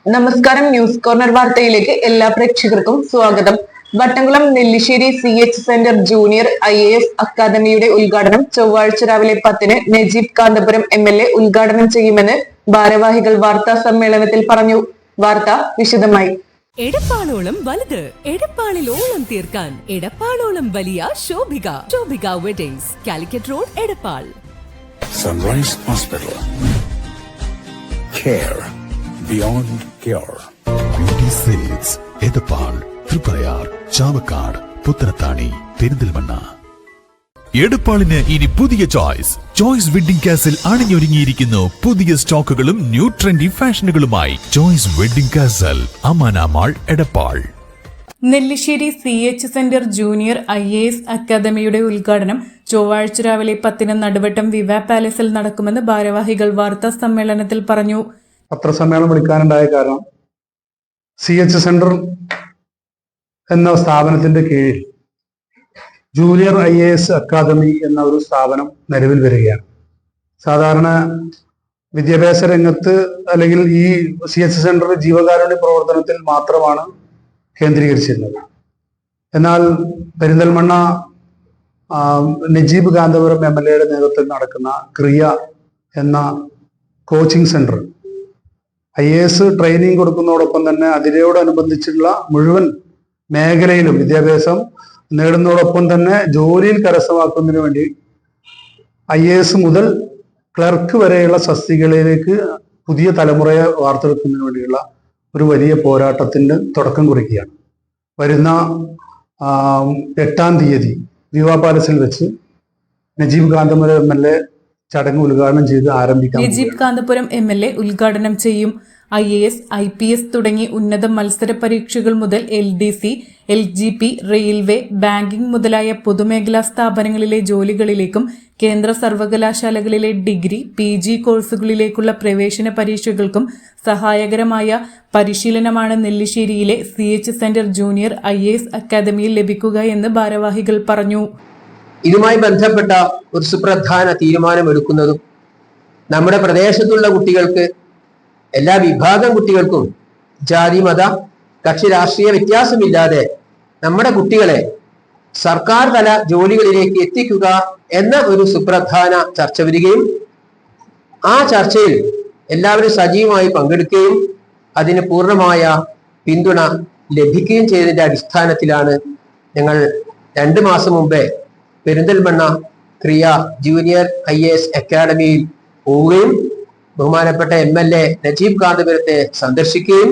നമസ്കാരം. News corner വാർത്തയിലേക്ക് എല്ലാ പ്രേക്ഷകർക്കും സ്വാഗതം. Vattamkulam Nellissery CH centre junior IAS അക്കാദമിയുടെ ഉദ്ഘാടനം ചൊവ്വാഴ്ച രാവിലെ 10-ന് നജീബ് കാന്തപുരം MLA ഉദ്ഘാടനം ചെയ്യുമെന്ന് ഭാരവാഹികൾ വാർത്താ സമ്മേളനത്തിൽ പറഞ്ഞു. വാർത്ത വിശദമായി. എടപ്പാളോളം വലുത്, എടപ്പാളിൽ ഓളം തീർക്കാൻ എടപ്പാളോളം വലിയ Sobhika weddings, Calicut road, Edappal. Sunrise Hospital. Care beyond cure. Beauty Silks, Edappal, Triprayar, Chavakkad, Puthanathani, Perinthalmanna. എടപ്പാളിന് ഇനി പുതിയ ചോയ്സ് വെഡിംഗ് കാസിൽ അണിഞ്ഞൊരുങ്ങിയിരിക്കുന്നു പുതിയ സ്റ്റോക്കുകളും ന്യൂ ട്രെൻഡി ഫാഷനുകളുമായി. Choice wedding castle, Amana mall, Edappal. Nellissery CH centre junior IAS അക്കാദമിയുടെ ഉദ്ഘാടനം ചൊവ്വാഴ്ച രാവിലെ 10-ന് നടുവട്ടം വിവ പാലസിൽ നടക്കുമെന്ന് ഭാരവാഹികൾ വാർത്താ സമ്മേളനത്തിൽ പറഞ്ഞു. പത്രസമ്മേളനം വിളിക്കാനുണ്ടായ കാരണം CH സെന്റർ എന്ന സ്ഥാപനത്തിന്റെ കീഴിൽ ജൂനിയർ IAS അക്കാദമി എന്ന ഒരു സ്ഥാപനം നിലവിൽ വരികയാണ്. സാധാരണ വിദ്യാഭ്യാസ രംഗത്ത് അല്ലെങ്കിൽ ഈ CH സെന്റർ ജീവകാരുണ്യ പ്രവർത്തനത്തിൽ മാത്രമാണ് കേന്ദ്രീകരിച്ചിരുന്നത്. എന്നാൽ പെരിന്തൽമണ്ണ നജീബ് കാന്തപുരം MLA നേതൃത്വത്തിൽ നടക്കുന്ന ക്രിയ എന്ന കോച്ചിങ് സെന്റർ IAS ട്രെയിനിങ് കൊടുക്കുന്നതോടൊപ്പം തന്നെ അതിനോടനുബന്ധിച്ചുള്ള മുഴുവൻ മേഖലയിലും വിദ്യാഭ്യാസം നേടുന്നതോടൊപ്പം തന്നെ ജോലിയിൽ കരസ്ഥമാക്കുന്നതിന് വേണ്ടി IAS മുതൽ ക്ലർക്ക് വരെയുള്ള തസ്തികകളിലേക്ക് പുതിയ തലമുറയെ വാർത്തെടുക്കുന്നതിന് വേണ്ടിയുള്ള ഒരു വലിയ പോരാട്ടത്തിന് തുടക്കം കുറിക്കുകയാണ്. വരുന്ന 8-ാം തീയതി വിവ പാലസിൽ വെച്ച് നജീബ് കാന്തപുരം MLA ചടങ്ങ് ഉദ്ഘാടനം ചെയ്ത് ആരംഭിക്കാം. നജീബ് കാന്തപുരം MLA ഉദ്ഘാടനം ചെയ്യും. IAS, IPS തുടങ്ങി ഉന്നത മത്സര പരീക്ഷകൾ മുതൽ LDC, LGP, റെയിൽവേ, ബാങ്കിംഗ് മുതലായ പൊതുമേഖലാ സ്ഥാപനങ്ങളിലെ ജോലികളിലേക്കും കേന്ദ്ര സർവകലാശാലകളിലെ ഡിഗ്രി, PG കോഴ്സുകളിലേക്കുള്ള പ്രവേശന പരീക്ഷകൾക്കും സഹായകരമായ പരിശീലനമാണ് നെല്ലിശ്ശേരിയിലെ CH സെന്റർ ജൂനിയർ IAS അക്കാദമിയിൽ ലഭിക്കുക എന്ന് ഭാരവാഹികൾ പറഞ്ഞു. ഇതുമായി ബന്ധപ്പെട്ട ഒരു സുപ്രധാന തീരുമാനമെടുക്കുന്നതും നമ്മുടെ പ്രദേശത്തുള്ള കുട്ടികൾക്ക്, എല്ലാ വിഭാഗം കുട്ടികൾക്കും ജാതി മത കക്ഷി രാഷ്ട്രീയ വ്യത്യാസമില്ലാതെ നമ്മുടെ കുട്ടികളെ സർക്കാർ തല ജോലികളിലേക്ക് എത്തിക്കുക എന്ന ഒരു സുപ്രധാന ചർച്ച വരികയും ആ ചർച്ചയിൽ എല്ലാവരും സജീവമായി പങ്കെടുക്കുകയും അതിന് പൂർണ്ണമായ പിന്തുണ ലഭിക്കുകയും ചെയ്തതിന്റെ അടിസ്ഥാനത്തിലാണ് ഞങ്ങൾ 2 മാസം മുമ്പേ പെരിന്തൽമണ്ണ ക്രിയ ജൂനിയർ IAS അക്കാദമിയിൽ പോവുകയും ബഹുമാനപ്പെട്ട MLA നജീബ് കാന്തപുരത്തെ സന്ദർശിക്കുകയും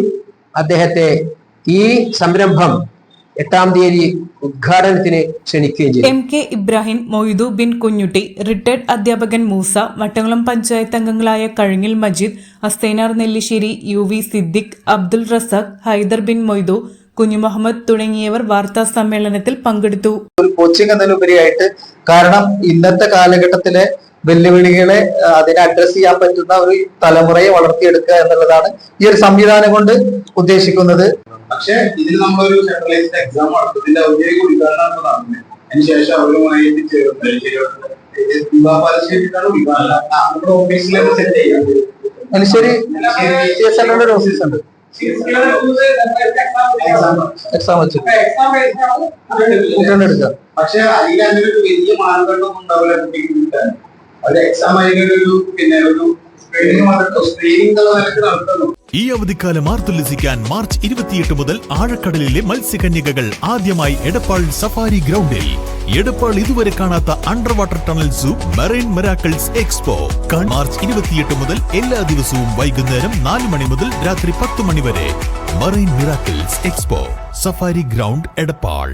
അദ്ദേഹത്തെ ഈ സംരംഭം 8-ാം തീയതി ഉദ്ഘാടനത്തിന് ക്ഷണിക്കുകയും ചെയ്തു. MK Ibrahim, Moidu bin Kunjutty, retired അധ്യാപകൻ മൂസ, വട്ടംകുളം പഞ്ചായത്ത് അംഗങ്ങളായ കഴുങ്ങിൽ മജീദ്, അസ്തൈനാർ നെല്ലിശ്ശേരി, UV സിദ്ദിഖ്, അബ്ദുൾ റസാഖ്, ഹൈദർ ബിൻ മൊയ്തു, കുഞ്ഞുമുഹമ്മദ് തുടങ്ങിയവർ വാർത്താ സമ്മേളനത്തിൽ പങ്കെടുത്തു. ഒരു കോച്ചിങ് എന്നതിലുപരിയായിട്ട്, കാരണം ഇന്നത്തെ കാലഘട്ടത്തിലെ വെല്ലുവിളികളെ അതിനെ അഡ്രസ് ചെയ്യാൻ പറ്റുന്ന ഒരു തലമുറയെ വളർത്തിയെടുക്കുക എന്നുള്ളതാണ് ഈ ഒരു സംവിധാനം കൊണ്ട് ഉദ്ദേശിക്കുന്നത്. പക്ഷെ ഇതിൽ നമ്മളൊരു സെൻട്രലൈസ്ഡ് എക്സാം നടത്തുന്നതിന്റെ ഔദ്യോഗിക ഉദ്ഘാടനം നടത്തുന്നത്. അതിനുശേഷം അവരുമായി ഓഫീസിലൊക്കെ സെറ്റ് ചെയ്യാം. മനുഷ്യര് ഒരു ഓഫീസ് ഉണ്ട്, എക്സാം വെച്ചിട്ട് എടുക്കുക. പക്ഷെ അതിൽ അങ്ങനെ ഒരു വലിയ മാനദണ്ഡം ഉണ്ടാവില്ല കുട്ടിക്ക് കിട്ടാൻ. ഒരു എക്സാം അതിനൊരു ഒരു ഈ അവധിക്കാലം ആർത്തുല്ലസിക്കാൻ മാർച്ച് 28 മുതൽ ആഴക്കടലിലെ മത്സ്യകന്യകകൾ ആദ്യമായി എടപ്പാൾ സഫാരി ഗ്രൗണ്ടിൽ. എടപ്പാൾ ഇതുവരെ കാണാത്ത under water tunnel zoo marine miracles expo March 28 മുതൽ എല്ലാ ദിവസവും വൈകുന്നേരം 4 മണി മുതൽ രാത്രി 10 മണി വരെ. Marine miracles expo, safari ground, Edappal.